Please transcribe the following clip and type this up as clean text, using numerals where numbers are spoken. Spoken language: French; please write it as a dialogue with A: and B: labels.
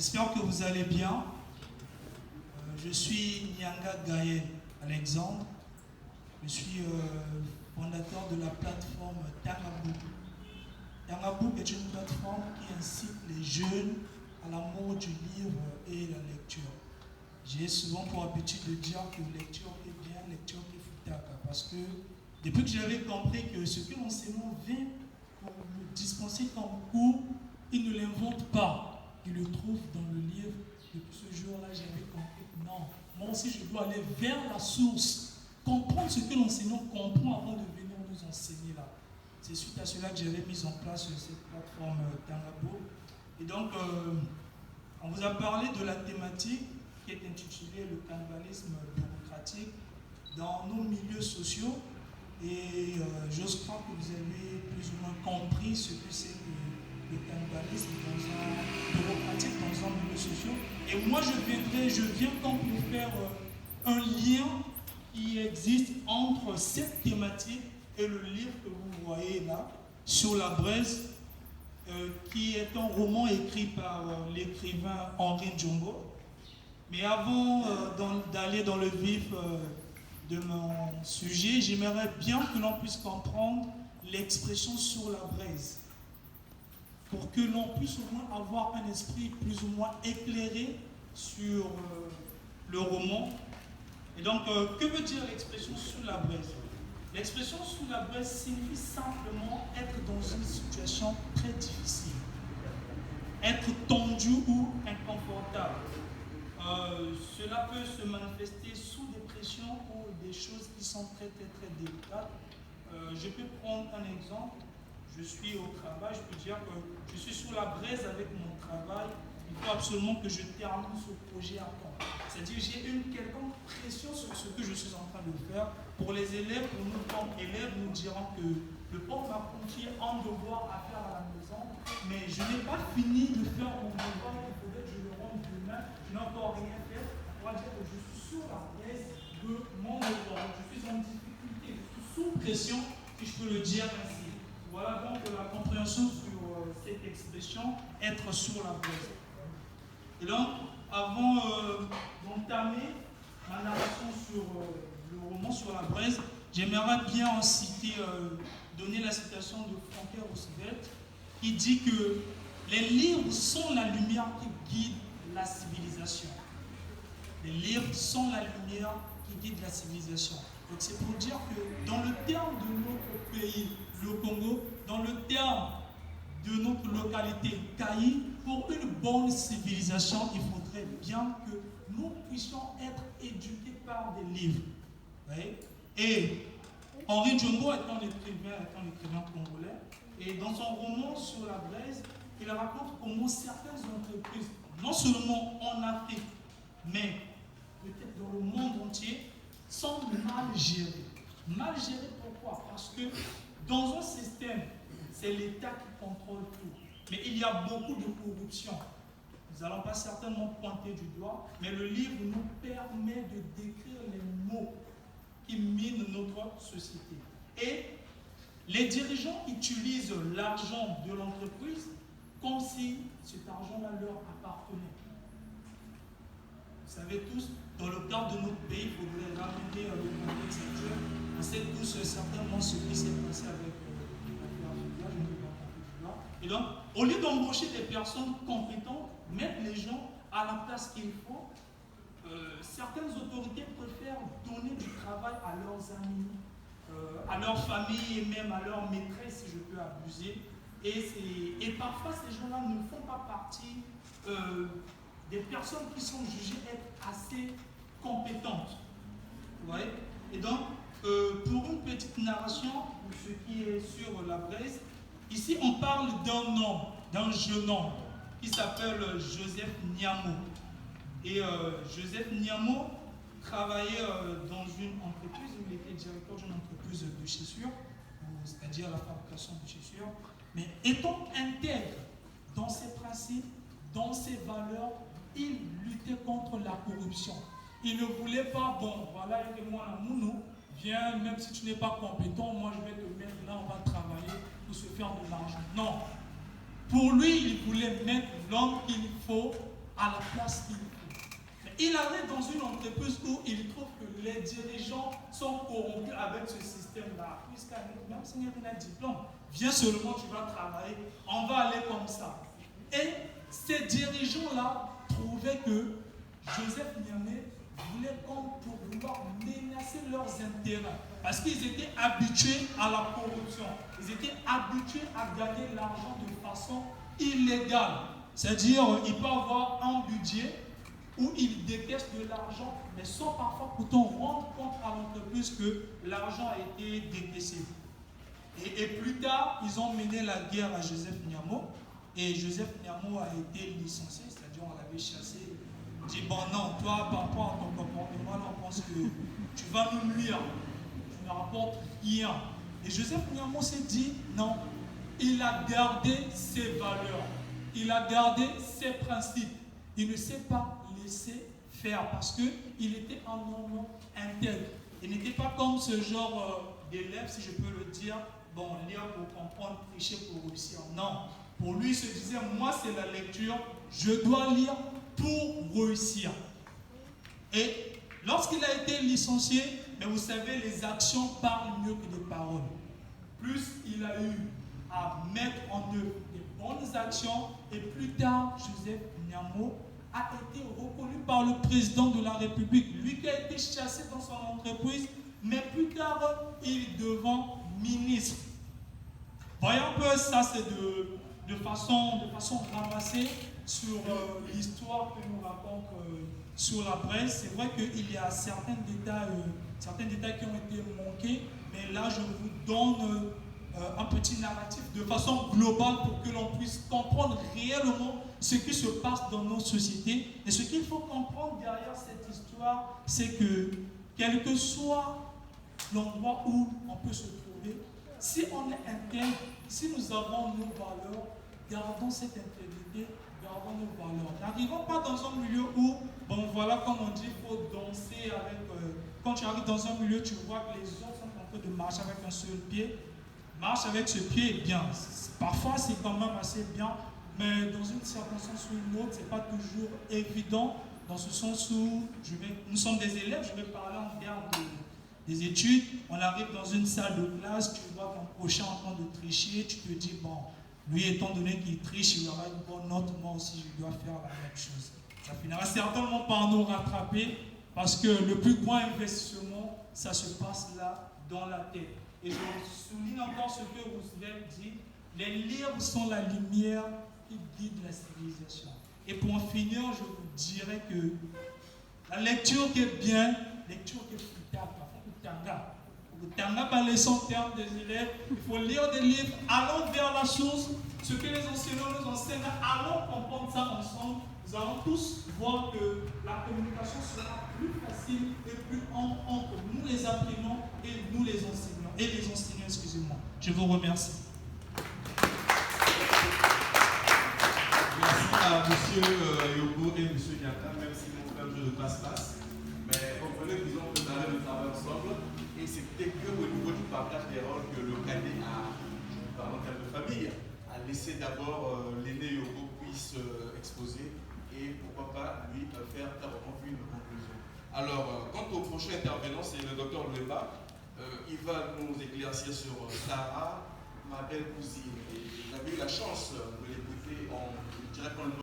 A: J'espère que vous allez bien. Je suis Nyanga Gaël Alexandre. Je suis fondateur de la plateforme Tangabook. Tangabook est une plateforme qui incite les jeunes à l'amour du livre et la lecture. J'ai souvent pour habitude de dire que lecture est bien, lecture est futaka, parce que depuis que j'avais compris que ce que l'enseignant vient pour me dispenser comme cours, il ne l'invente pas, il le trouve dans le livre. Depuis ce jour-là, j'avais compris que non, moi aussi je dois aller vers la source, comprendre ce que l'enseignant comprend avant de venir nous enseigner là. C'est suite à cela que j'avais mis en place cette plateforme Tangabook. Et donc, on vous a parlé de la thématique qui est intitulée le cannibalisme bureaucratique dans nos milieux sociaux. Et j'ose croire que vous avez plus ou moins compris ce que c'est que le cannibalisme bureaucratique dans un milieu social. Et moi, je viens comme pour faire un lien qui existe entre cette thématique et le livre que vous voyez là, Sur la braise, qui est un roman écrit par l'écrivain Henri Djongo. Mais avant d'aller dans le vif de mon sujet, j'aimerais bien que l'on puisse comprendre l'expression sur la braise, pour que l'on puisse au moins avoir un esprit plus ou moins éclairé sur le roman. Et donc, que veut dire l'expression sous la braise? L'expression sous la braise signifie simplement être dans une situation très difficile, être tendu ou inconfortable. Cela peut se manifester sous des pressions ou des choses qui sont très délicates. Je peux prendre un exemple. Je suis au travail, je peux dire que je suis sous la braise avec mon travail. Il faut absolument que je termine ce projet à temps. C'est-à-dire que j'ai une quelconque pression sur ce que je suis en train de faire. Pour les élèves, pour nous comme élèves, nous dirons que le prof m'a confié un devoir à faire à la maison, mais je n'ai pas fini de faire mon devoir, il faudrait que je le rende demain, je n'ai encore rien fait. On va dire que je suis sous la braise de mon devoir. Je suis en difficulté, je suis sous pression, si je peux le dire ainsi. Voilà donc la compréhension sur cette expression, être sur la braise. Et donc, avant d'entamer ma narration sur le roman Sur la braise, j'aimerais bien en citer, donner la citation de Franklin Roosevelt, qui dit que les livres sont la lumière qui guide la civilisation. Les livres sont la lumière qui guide la civilisation. Donc c'est pour dire que dans le terme de notre pays, le Congo, dans le terme de notre localité, Kayi, pour une bonne civilisation, il faudrait bien que nous puissions être éduqués par des livres. Oui? Et Henri Djongo est un écrivain congolais, et dans son roman Sur la braise, il raconte comment certaines entreprises, non seulement en Afrique, mais peut-être dans le monde entier, sont mal gérées. Mal gérées pourquoi? Parce que dans un système, c'est l'État qui contrôle tout. Mais il y a beaucoup de corruption. Nous n'allons pas certainement pointer du doigt, mais le livre nous permet de décrire les maux qui minent notre société. Et les dirigeants utilisent l'argent de l'entreprise comme si cet argent-là leur appartenait. Vous savez tous, dans le cadre de notre pays, il faudrait ramener le contexte actuel. On sait tous certainement ce qui s'est passé avec l'affaire Fidela, je ne vais pas parler de là. Et donc, au lieu d'embaucher des personnes compétentes, mettre les gens à la place qu'il faut, certaines autorités préfèrent donner du travail à leurs amis, à leur famille et même à leur maîtresse, si je peux abuser. Et parfois, ces gens-là ne font pas partie des personnes qui sont jugées être assez compétentes. Vous voyez? Et donc, pour une petite narration de ce qui est sur la braise, ici on parle d'un homme, d'un jeune homme qui s'appelle Joseph Niamo. Et Joseph Niamo travaillait dans une entreprise, il était directeur d'une entreprise de chaussures, c'est-à-dire la fabrication de chaussures, mais étant intègre dans ses principes, dans ses valeurs, il luttait contre la corruption. Il ne voulait pas, bon, voilà, aide-moi à Mounou, viens, même si tu n'es pas compétent, moi je vais te mettre là, on va travailler pour se faire de l'argent. Non. Pour lui, il voulait mettre l'homme qu'il faut à la place qu'il faut. Mais il arrive dans une entreprise où il trouve que les dirigeants sont corrompus avec ce système-là. Même si il y a un diplôme, viens seulement, tu vas travailler, on va aller comme ça. Et ces dirigeants-là trouvaient que Joseph Niamey voulait comme pour vouloir menacer leurs intérêts. Parce qu'ils étaient habitués à la corruption. Ils étaient habitués à gagner l'argent de façon illégale. C'est-à-dire, il peut avoir un budget où il décaisse de l'argent, mais sans parfois pourtant rendre compte à l'entreprise que l'argent a été décaissé. Et plus tard, ils ont mené la guerre à Joseph Niamo. Et Joseph Niamo a été licencié, c'est-à-dire on l'avait chassé. Il dit, bon non, toi, par rapport à ton comportement, là, on pense que tu vas nous nuire. Tu ne rapportes rien. Et Joseph Niamo s'est dit, non, il a gardé ses valeurs. Il a gardé ses principes. Il ne s'est pas laissé faire parce qu'il était un homme intègre. Il n'était pas comme ce genre d'élève, si je peux le dire, bon, lire pour comprendre, tricher pour réussir. Non. Pour lui, il se disait, moi, c'est la lecture, je dois lire pour réussir. Et lorsqu'il a été licencié, mais vous savez, les actions parlent mieux que les paroles. Plus il a eu à mettre en œuvre des bonnes actions, et plus tard, Joseph Niamo a été reconnu par le président de la République, lui qui a été chassé dans son entreprise, mais plus tard, il devint ministre. Voyons un peu, ça c'est de façon ramassée sur l'histoire que nous raconte sur la presse. C'est vrai qu'il y a certains détails qui ont été manqués, mais là je vous donne un petit narratif de façon globale pour que l'on puisse comprendre réellement ce qui se passe dans nos sociétés. Et ce qu'il faut comprendre derrière cette histoire, c'est que quel que soit l'endroit où on peut se trouver, si on est intègre, si nous avons nos valeurs, gardons cette intégrité, gardons nos valeurs. N'arrivons pas dans un milieu où, bon voilà, comme on dit, il faut danser avec... quand tu arrives dans un milieu, tu vois que les autres sont en train de marcher avec un seul pied. Marche avec ce pied est bien. Parfois, c'est quand même assez bien, mais dans une circonstance ou une autre, ce n'est pas toujours évident, dans ce sens où nous sommes des élèves, je vais parler en termes des études. On arrive dans une salle de classe, tu vois ton prochain en train de tricher, tu te dis, bon, lui, étant donné qu'il triche, il aura une bonne note, moi aussi, je dois faire la même chose. Ça finira certainement par nous rattraper, parce que le plus grand investissement, ça se passe là, dans la tête. Et je souligne encore ce que Roosevelt dit, les livres sont la lumière qui guide la civilisation. Et pour en finir, je vous dirais que la lecture qui est bien, lecture qui est Tanga par les termes des élèves, il faut lire des livres, allons vers la source, ce que les enseignants nous enseignent, allons comprendre ça ensemble. Nous allons tous voir que la communication sera plus facile et plus entre nous les apprenants et nous les enseignants. Et les enseignants, excusez-moi. Je vous remercie.
B: Merci à M. Yobo et M. Niata, même si mon frère je ne passe pas. Mais comprenez qu'ils ont préparé le travail ensemble. Et c'était qu'au niveau du partage des rôles que le cadet a, par exemple, de famille, a laissé d'abord l'aîné Yobo puisse exposer et pourquoi pas lui faire carrément une conclusion. Alors, quant au prochain intervenant, c'est le docteur Leba. Il va nous éclaircir sur Sarah, ma belle cousine. Et j'avais eu la chance de l'écouter en direct dans le